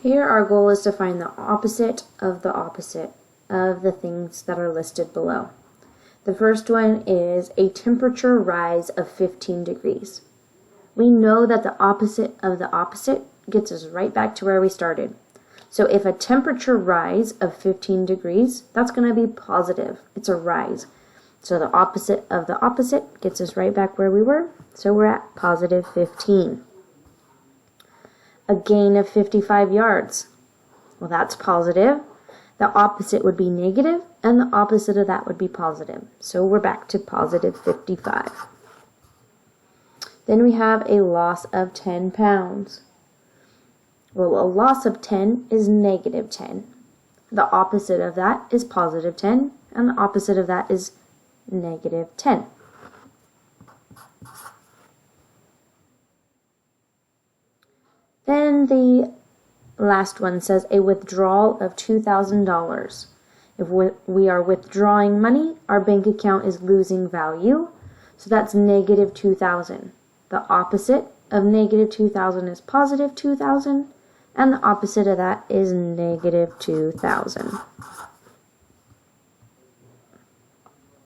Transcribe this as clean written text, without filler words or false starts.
Here our goal is to find the opposite of the things that are listed below. The first one is a temperature rise of 15 degrees. We know that the opposite of the opposite gets us right back to where we started. So if a temperature rise of 15 degrees, that's going to be positive. It's a rise. So the opposite of the opposite gets us right back where we were. So we're at positive 15. A gain of 55 yards. Well, that's positive. The opposite would be negative, and the opposite of that would be positive. So we're back to positive 55. Then we have a loss of 10 pounds. Well, a loss of 10 is negative 10. The opposite of that is positive 10, and the opposite of that is negative 10. Then the last one says a withdrawal of $2,000. If we are withdrawing money, our bank account is losing value, so that's negative 2,000. The opposite of negative 2,000 is positive 2,000, and the opposite of that is negative 2,000.